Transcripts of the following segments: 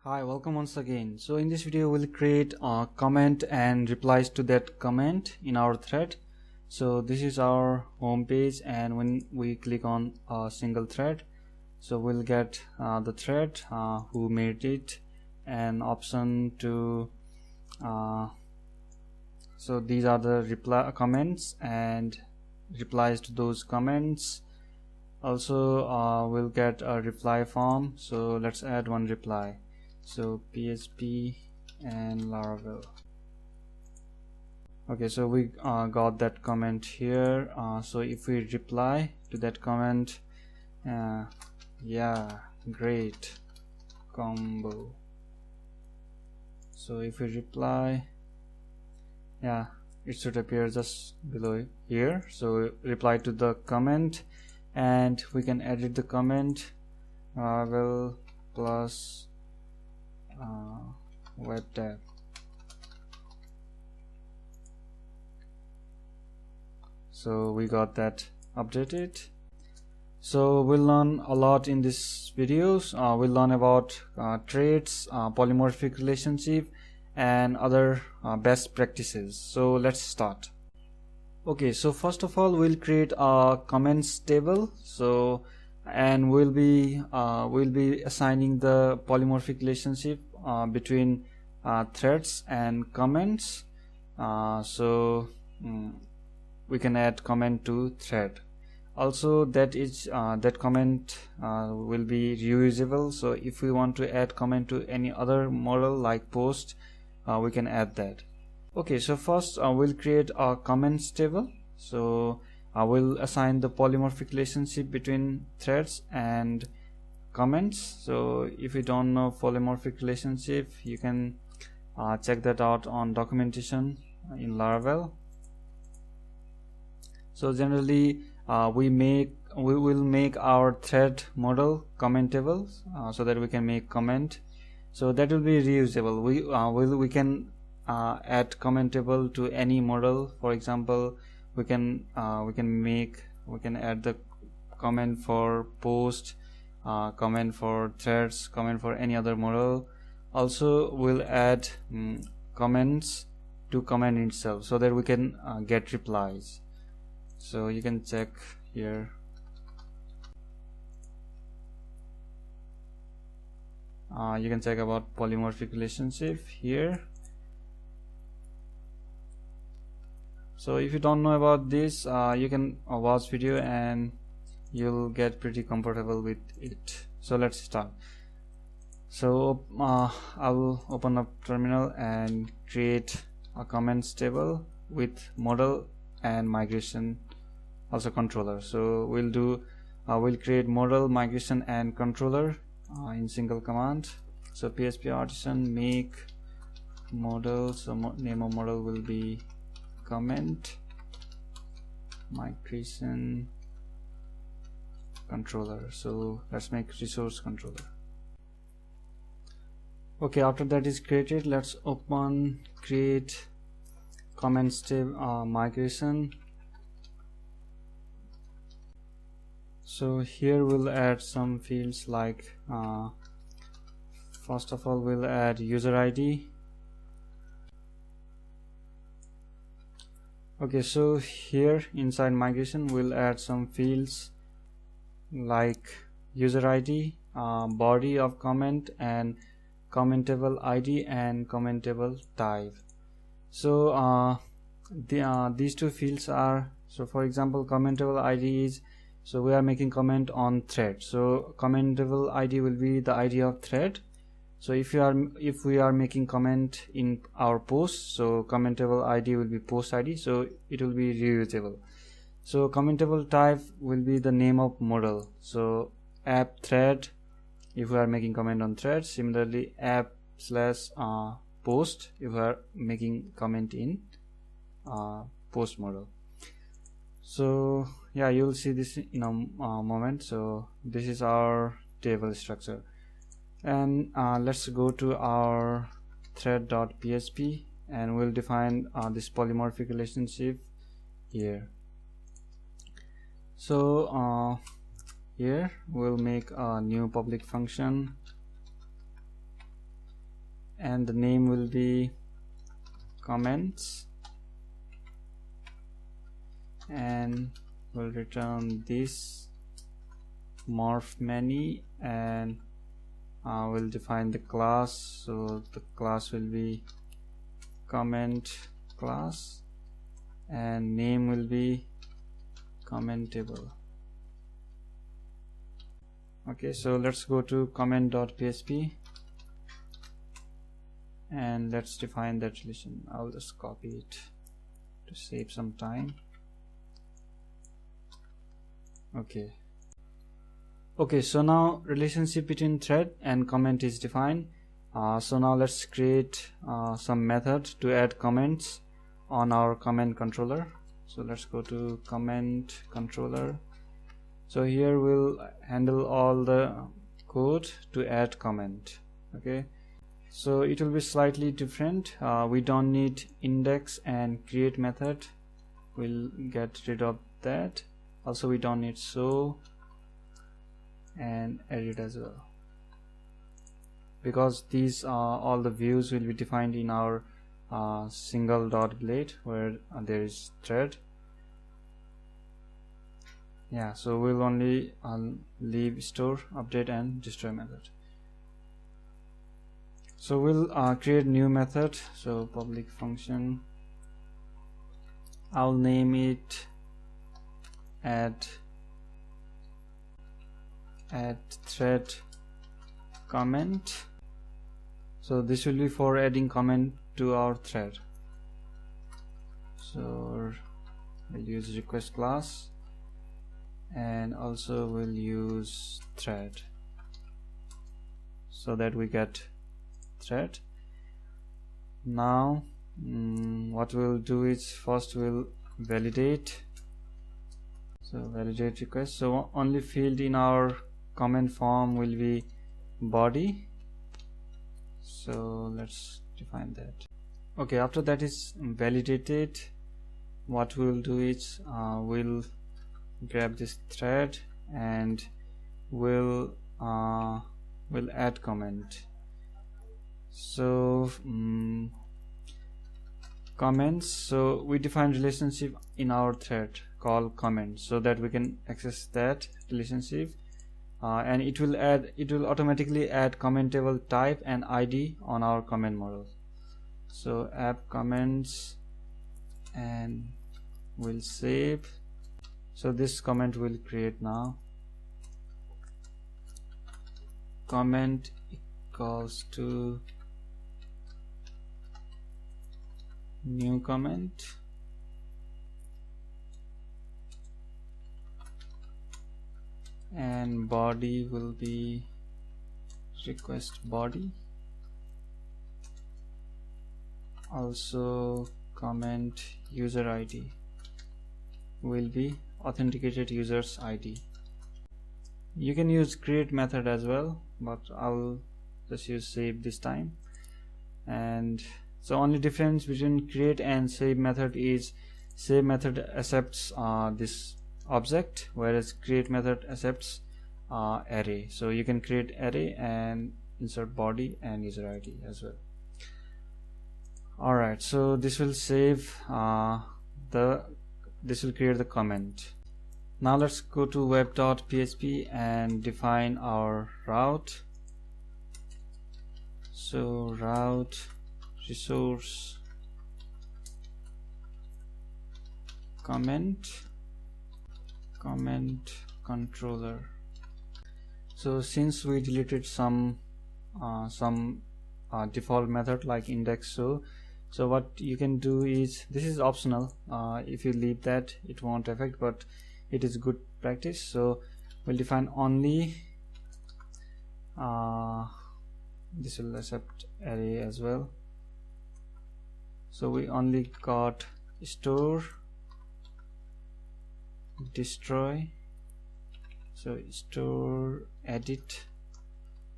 Hi, welcome once again. So in this video we'll create a comment and replies to that comment in our thread. So this is our home page, and when we click on a single thread, so we'll get the thread, who made it, and option to so these are the reply comments and replies to those comments. Also we'll get a reply form, so let's add one reply. So PHP and Laravel. Okay, so we got that comment here. So if we reply to that comment, yeah, great combo. So if we reply, yeah, it should appear just below here. So reply to the comment, and we can edit the comment. Laravel plus web tab. So we got that updated. So we'll learn a lot in this videos. We'll learn about traits, polymorphic relationship, and other best practices. So let's start. Okay, so first of all we'll create a comments table. So and we'll be assigning the polymorphic relationship between threads and comments. We can add comment to thread. Also that comment will be reusable. So if we want to add comment to any other model like post, we can add that. Okay, so first we'll create a comments table. So I will assign the polymorphic relationship between threads and comments. So if you don't know polymorphic relationship, you can check that out on documentation in Laravel. So generally we will make our thread model commentable, so that we can make comment. So that will be reusable. We can add commentable to any model. For example, we can add the comment for post, comment for threads, comment for any other model. Also we'll add comments to comment itself, so that we can get replies. So you can check here. You can check about polymorphic relationship here. So if you don't know about this, you can watch video and you'll get pretty comfortable with it. So let's start. So I will open up terminal and create a comments table with model and migration, also controller. So we'll create model, migration, and controller in single command. So PHP artisan make model. So name of model will be comment, migration, controller. So let's make resource controller. Okay, after that is created, let's open create comments table, migration. So here we'll add some fields like first of all we'll add user ID. Okay, so here inside migration we'll add some fields like user ID, body of comment, and commentable ID and commentable type. So these two fields are, so for example commentable ID is, so we are making comment on thread, so commentable ID will be the ID of thread. So if we are making comment in our post, so commentable ID will be post ID, so it will be reusable. So commentable type will be the name of model. So app thread if we are making comment on thread. Similarly app / post if we are making comment in post model. So yeah, you'll see this in a moment. So this is our table structure. And let's go to our thread.php and we'll define this polymorphic relationship here. So here we'll make a new public function and the name will be comments, and we'll return this morph many, and we'll define the class. So the class will be comment class, and name will be commentable. Okay, so let's go to comment.php and let's define that relation. I'll just copy it to save some time. Okay, so now relationship between thread and comment is defined. So now let's create some method to add comments on our comment controller. So let's go to comment controller. So here we'll handle all the code to add comment. Okay, so it will be slightly different. We don't need index and create method, we'll get rid of that. Also we don't need show and edit as well, because these all the views will be defined in our single dot blade where there is thread. Yeah, so we'll only leave store, update and destroy method. So we'll create new method. So public function, I'll name it add thread comment. So this will be for adding comment to our thread. So we'll use request class, and also we'll use thread so that we get thread. Now what we'll do is first we'll validate. So validate request. So only field in our comment form will be body. So let's define that. Okay, after that is validated, what we'll do is we'll grab this thread and we'll add comment. So comments, so we define relationship in our thread called comments so that we can access that relationship, and it will automatically add commentable type and ID on our comment model. So app comments, and we'll save. So this comment will create now. Comment equals to new comment, and body will be request body. Also comment user ID will be authenticated user's ID. You can use create method as well, but I'll just use save this time. And so only difference between create and save method is save method accepts this object, whereas create method accepts array. So you can create array and insert body and user ID as well. Alright, so this will save this will create the comment. Now let's go to web.php and define our route. So route resource comment controller. So since we deleted some default method like index so what you can do is, this is optional, if you leave that it won't affect, but it is good practice. So we'll define only this will accept array as well. So we only got store, destroy, so store, edit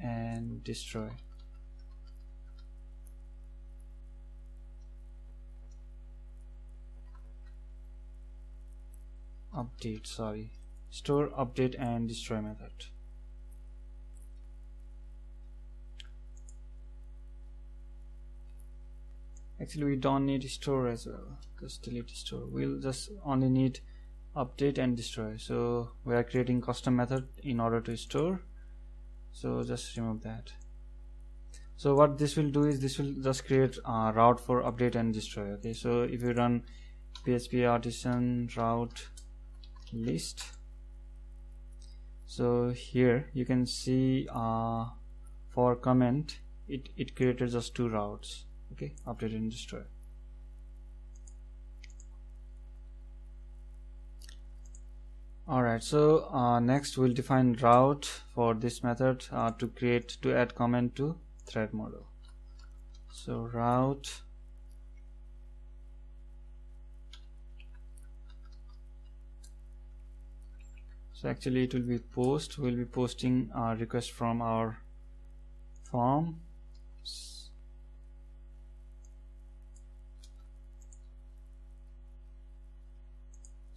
and destroy. Update, sorry, store, update and destroy method. Actually we don't need store as well, just delete store. We'll just only need update and destroy. So we are creating custom method in order to store, so just remove that. So what this will do is this will just create a route for update and destroy. Okay, so if you run php artisan route list, so here you can see for comment it created just 2 routes. Okay, update and destroy. Alright, so next we'll define route for this method to add comment to thread model. So route so actually it will be post. We'll be posting a request from our form.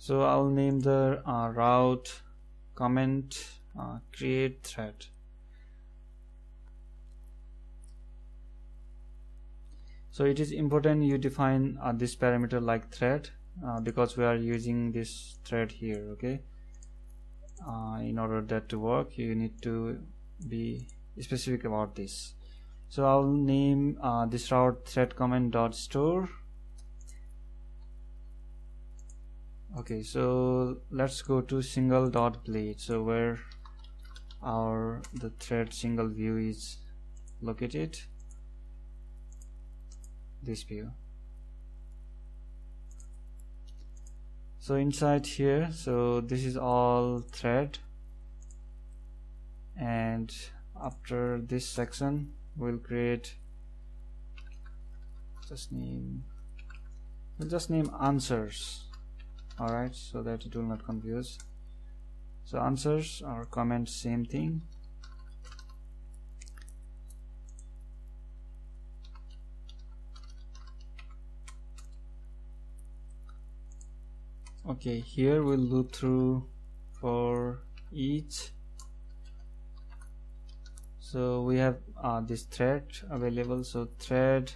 So I'll name the route comment create thread. So it is important you define this parameter like thread because we are using this thread here. Okay, in order that to work you need to be specific about this. So I'll name this route thread comment dot store. Okay, so let's go to single dot blade, so where the thread single view is located, this view. So inside here, so this is all thread, and after this section we'll create we'll just name answers. Alright, so that it will not confuse. So answers or comments, same thing. Okay, here we'll loop through for each. So we have this thread available, so thread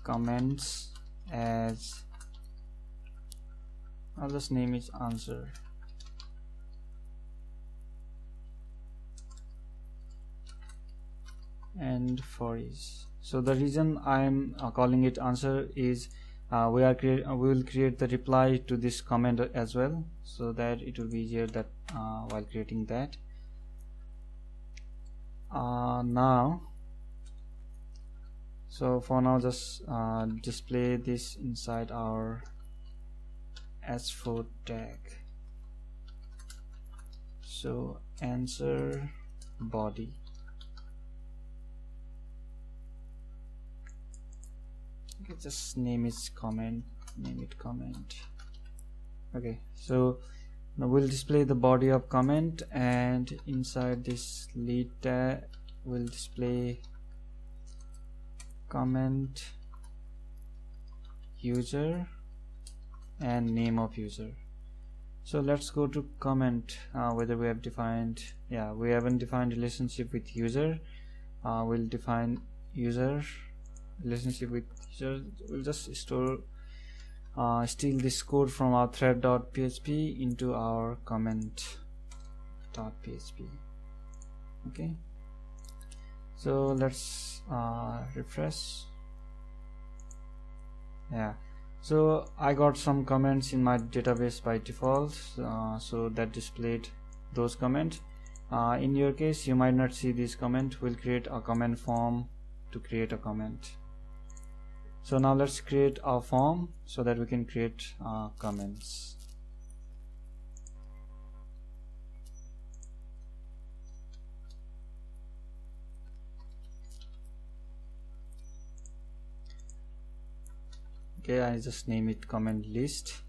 comments as, I'll just name it answer. And for each. So the reason I'm calling it answer is we will create the reply to this comment as well, so that it will be easier that while creating that. Now, so for now just display this inside our s4 tag. So answer body. Okay, just name it comment. Okay, so now we'll display the body of comment, and inside this lead tag we'll display comment user and name of user. So let's go to comment whether we have defined, yeah, we haven't defined relationship with user. We'll define user relationship with user. We'll just steal this code from our thread.php into our comment.php. okay, so let's refresh. Yeah, so I got some comments in my database by default, so that displayed those comments. In your case you might not see this comment. We'll create a comment form to create a comment. So now let's create a form so that we can create comments. Okay, I just name it comment list.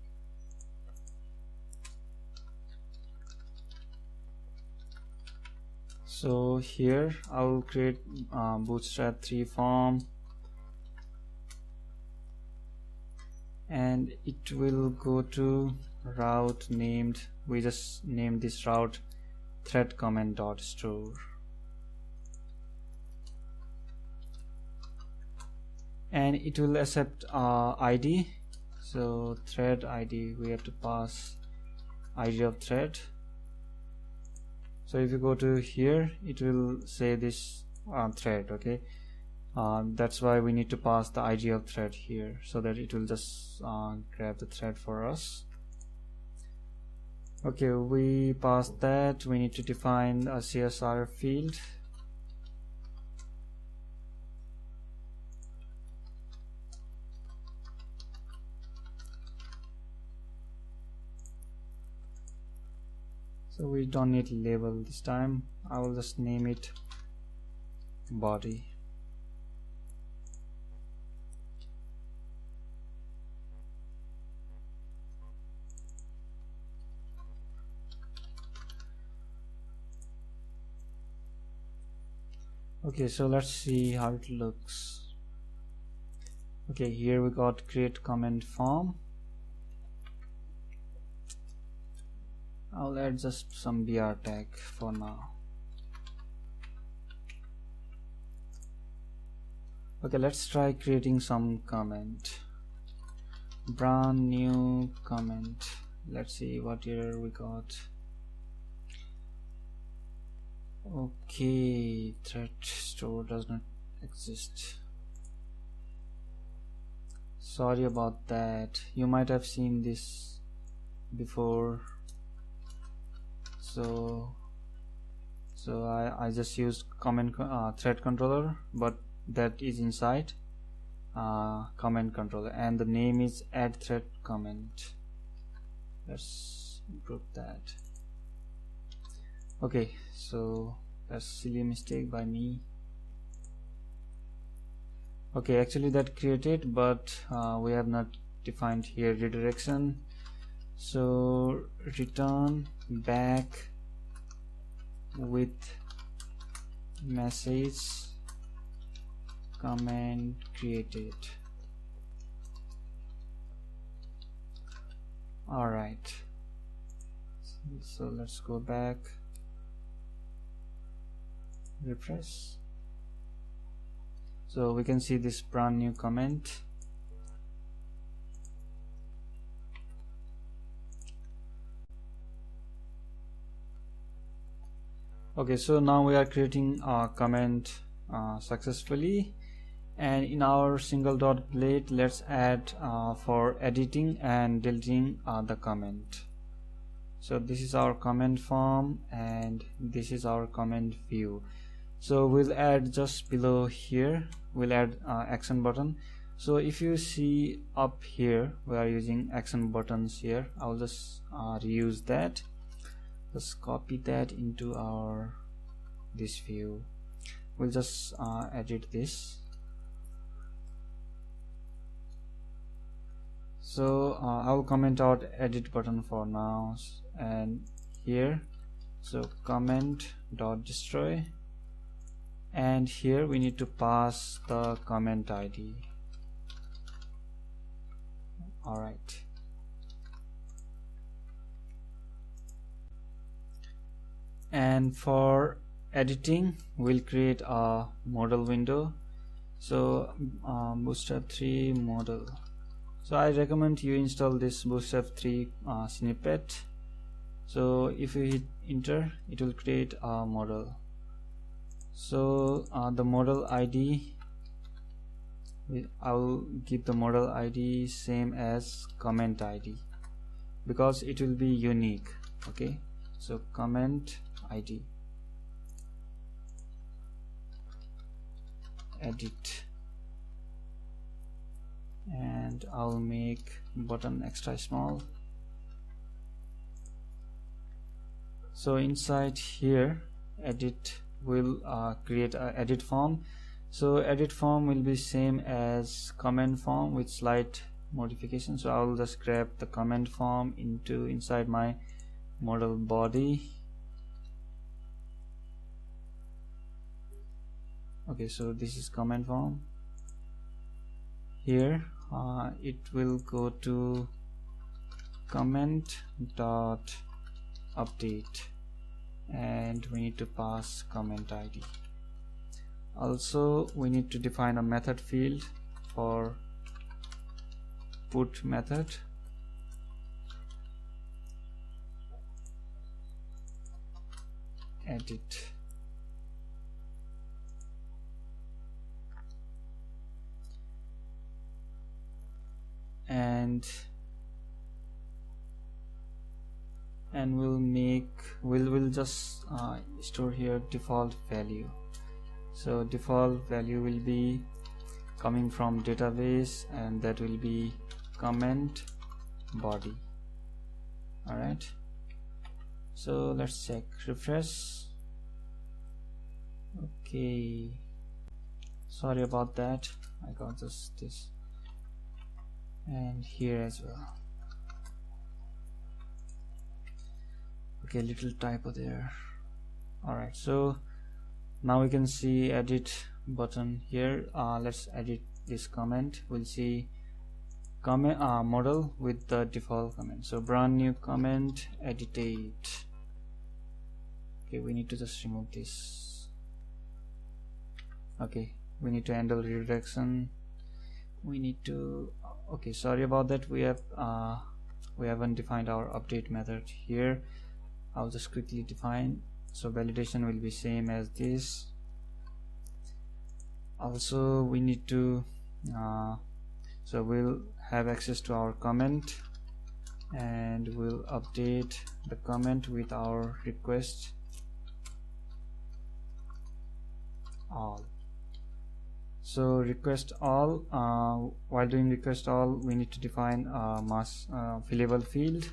So here I will create bootstrap 3 form, and it will go to route named, we just named this route thread comment dot store. and it will accept ID. So thread ID, we have to pass ID of thread. So if you go to here, it will say this thread. Okay, that's why we need to pass the ID of thread here, so that it will just grab the thread for us. Okay, we passed that. We need to define a CSR field. So we don't need label this time. I will just name it body. Okay, so let's see how it looks. Okay, here we got create comment form. I'll add just some BR tag for now. Okay, let's try creating some comment. Brand new comment. Let's see what error we got. Okay, thread store does not exist. Sorry about that. You might have seen this before. So I just used comment thread controller, but that is inside comment controller, and the name is add thread comment. Let's improve that. Okay, so that's silly mistake by me. Okay, actually that created, but we have not defined here redirection. So return back with message comment created. All right, so let's go back, refresh. So we can see this brand new comment. Okay, so now we are creating a comment successfully, and in our single dot blade, let's add for editing and deleting the comment. So this is our comment form, and this is our comment view. So we'll add just below here, we'll add action button. So if you see up here, we are using action buttons here. I'll just reuse that. Just copy that into our this view. We'll just edit this. So I'll comment out edit button for now, and here, so comment dot destroy, and here we need to pass the comment ID. All right. And for editing, we'll create a model window. So Bootstrap 3 model. So I recommend you install this Bootstrap 3 snippet. So if you hit enter, it will create a model. So the model ID, I will give the model ID same as comment ID, because it will be unique. Okay, so comment ID, edit, and I'll make button extra small. So inside here, edit will create a edit form. So edit form will be same as comment form with slight modification. So I will just grab the comment form into inside my model body. Okay, so this is comment form. Here it will go to comment dot update, and we need to pass comment ID. Also we need to define a method field. for put method, edit, and we'll just store here default value. So default value will be coming from database, and that will be comment body. Alright, so let's check, refresh. Okay, sorry about that, I got this and here as well. Okay, little typo there. Alright, so now we can see edit button here. Let's edit this comment. We'll see comment model with the default comment. So brand new comment, edit it. Okay, we need to just remove this. Okay, we need to handle redirection. We need to, okay, sorry about that, we haven't defined our update method here. I'll just quickly define. So validation will be same as this. Also we need to so we'll have access to our comment, and we'll update the comment with our request all. So request all, while doing request all, we need to define a mass fillable field.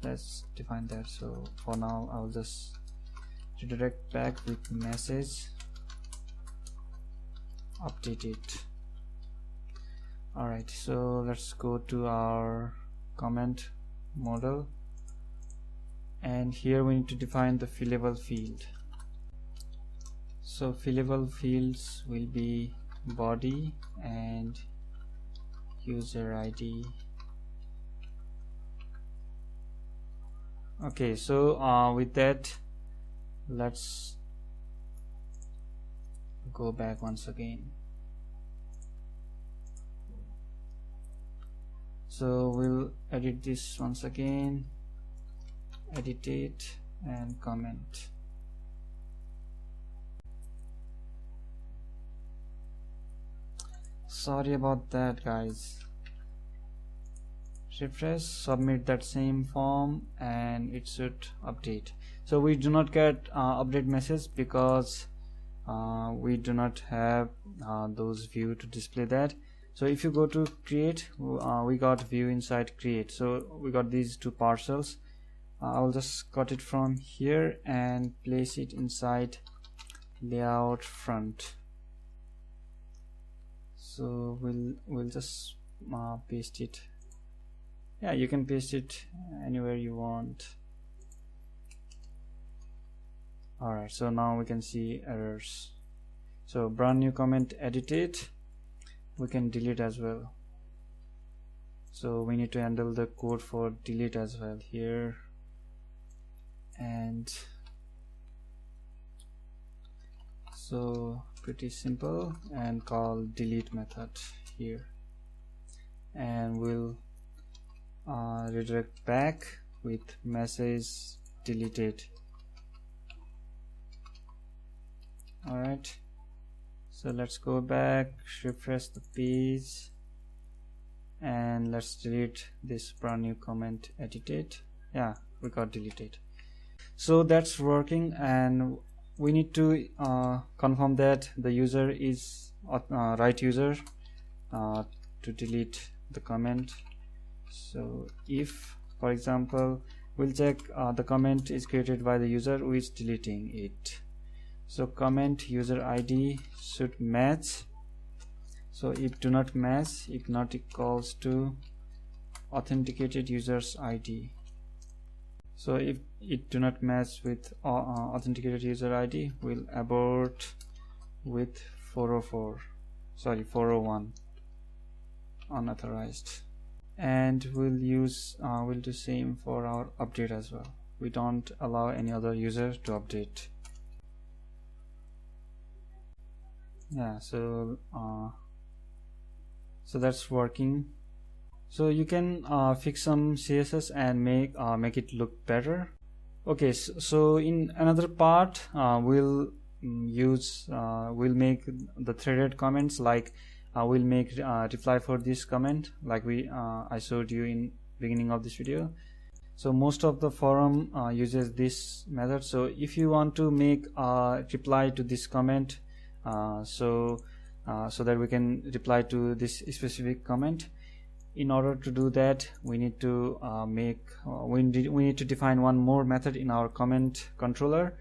Let's define that. So for now I'll just redirect back with message update it. Alright, so let's go to our comment model, and here we need to define the fillable field. So fillable fields will be body and user ID. Okay, so with that, let's go back once again. So we'll edit this once again, edit it and comment. Sorry about that, guys. Refresh, submit that same form, and it should update. So we do not get update message because we do not have those view to display that. So if you go to create, we got view inside create. So we got these two parcels. I'll just cut it from here and place it inside layout front. So we'll just paste it. Yeah, you can paste it anywhere you want. Alright, so now we can see errors. So brand new comment, edit it. We can delete as well. So we need to handle the code for delete as well here, and so pretty simple, and call delete method here, and we'll redirect back with message deleted. Alright, so let's go back, refresh the page, and let's delete this brand new comment, edit it. Yeah, we got deleted. So that's working, and we need to confirm that the user is right user to delete the comment. So if, for example, we'll check the comment is created by the user who is deleting it. So comment user ID should match. So if do not match, if not equals to authenticated user's ID. So if it do not match with authenticated user ID, we'll abort with 401 unauthorized. And we'll do same for our update as well. We don't allow any other user to update. Yeah, so So that's working. So you can fix some CSS and make it look better. Okay, so in another part we'll make the threaded comments, like we'll make reply for this comment, like I showed you in beginning of this video. So most of the forum uses this method. So if you want to make a reply to this comment, so that we can reply to this specific comment, in order to do that we need to we need to define one more method in our comment controller,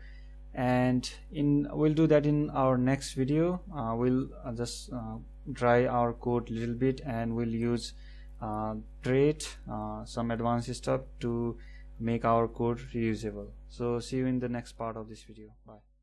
and we'll do that in our next video. We'll just dry our code a little bit, and we'll use trait some advanced stuff to make our code reusable. So see you in the next part of this video. Bye.